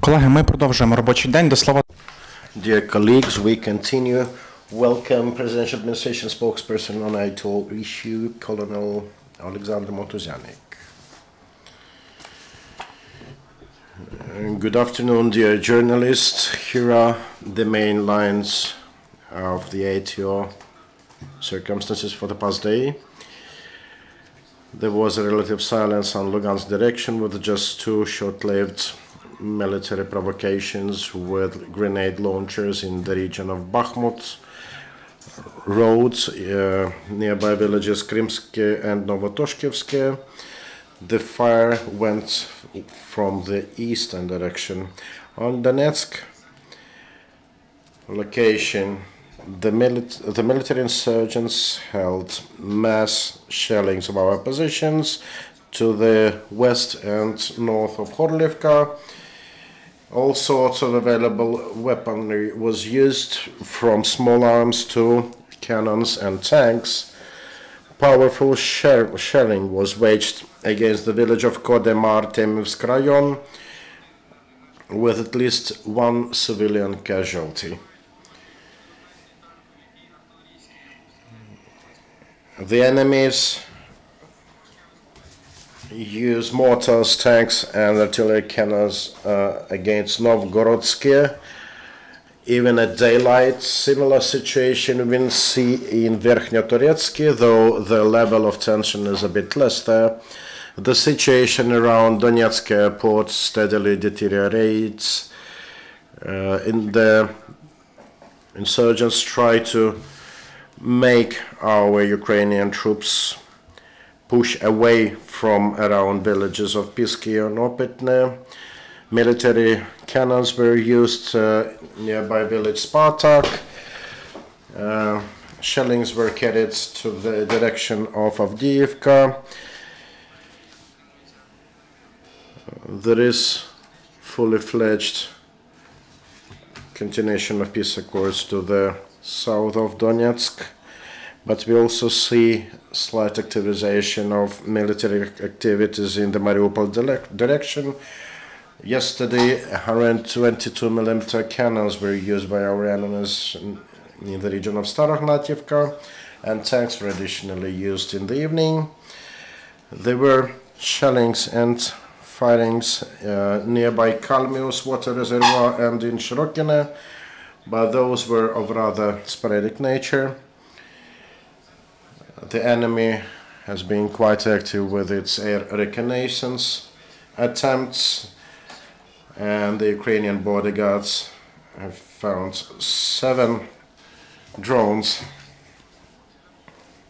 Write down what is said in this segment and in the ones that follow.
Колеги, ми продовжуємо робочий день. До слова. Dear colleagues, we continue. Welcome Presidential Administration spokesperson on ATO issue, Colonel Oleksandr Motuzyanyk. Good afternoon, dear journalists. Here are the main lines of the ATO circumstances for the past day. There was a relative silence on Lugansk direction with just two short-lived military provocations with grenade launchers in the region of Bakhmut. Roads, nearby villages Krymske and Novotoshkevske. The fire went from the eastern direction. On Donetsk location, the military insurgents held mass shellings of our positions to the west and north of Horlivka. All sorts of available weaponry was used, from small arms to cannons and tanks. Powerful shelling was waged against the village of Kodemar, Temivsk Rayon, with at least one civilian casualty. The enemies use mortars, tanks and artillery cannons against Novgorodsky. Even at daylight, similar situation we see in Verkhnyotoretsky, though the level of tension is a bit less there. The situation around Donetsk airport steadily deteriorates. The insurgents try to make our Ukrainian troops push away from around villages of Pisky and Opitne. Military cannons were used nearby village Spartak. Shellings were carried to the direction of Avdiivka. There is fully fledged continuation of peace accords to the south of Donetsk, but we also see slight activization of military activities in the Mariupol direction. Yesterday, 122mm cannons were used by our enemies in the region of Starokhnatiivka, and tanks were additionally used in the evening. There were shellings and firings nearby Kalmius water reservoir and in Shirokine, but those were of rather sporadic nature. The enemy has been quite active with its air reconnaissance attempts, and the Ukrainian bodyguards have found 7 drones,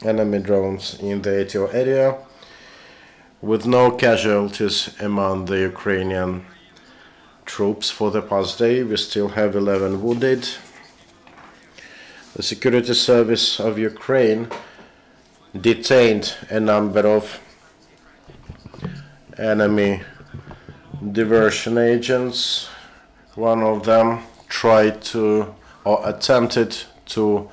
enemy drones, in the ATO area, with no casualties among the Ukrainian troops for the past day. We still have 11 wounded. The Security Service of Ukraine detained a number of enemy diversion agents. One of them tried to, or attempted to,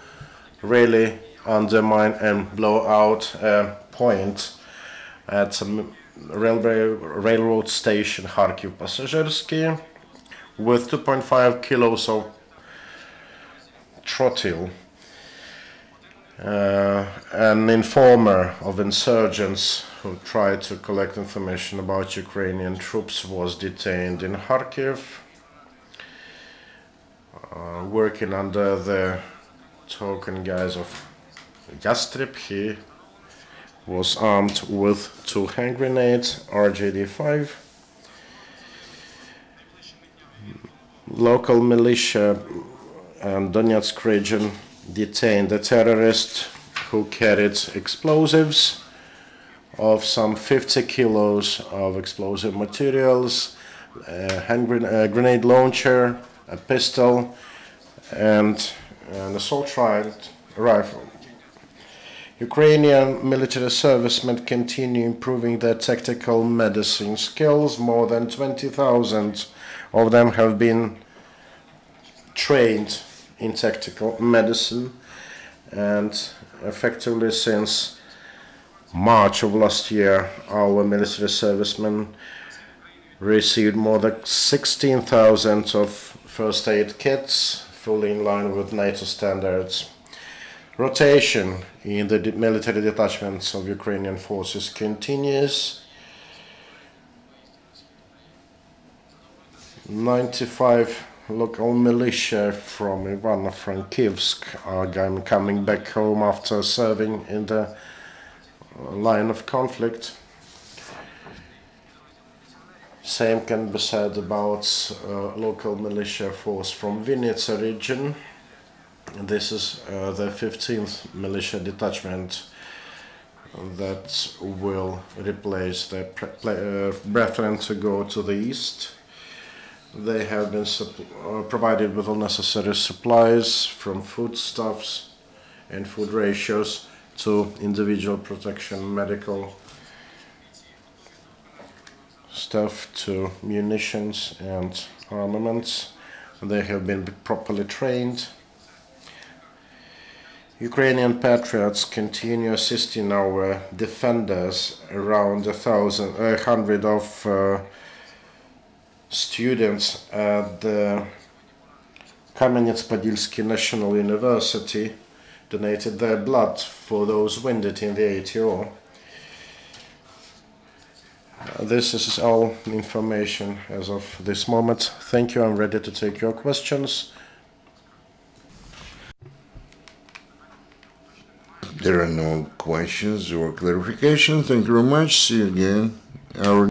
really undermine and blow out a point at some railroad station Kharkiv Passagersky with 2.5 kilos of trotyl. An informer of insurgents who tried to collect information about Ukrainian troops was detained in Kharkiv, working under the token guise of Yastreb. He was armed with 2 hand grenades, RJD-5. Local militia and Donetsk region detained a terrorist who carried explosives of some 50 kilos of explosive materials, a grenade launcher, a pistol, and an assault rifle. Ukrainian military servicemen continue improving their tactical medicine skills. More than 20,000 of them have been trained in tactical medicine, and effectively since March of last year, our military servicemen received more than 16,000 of first aid kits, fully in line with NATO standards. Rotation in the military detachments of Ukrainian forces continues. 95 local militia from Ivano-Frankivsk are coming back home after serving in the line of conflict. Same can be said about local militia force from Vinnytsia region. This is the 15th militia detachment that will replace the brethren to go to the east. They have been provided with all necessary supplies, from foodstuffs and food ratios to individual protection, medical stuff, to munitions and armaments. They have been properly trained. Ukrainian patriots continue assisting our defenders. Around 100 of students at the Kamenets-Podilsky National University donated their blood for those wounded in the ATO. This is all information as of this moment. Thank you. I'm ready to take your questions. There are no questions or clarifications. Thank you very much. See you again. Our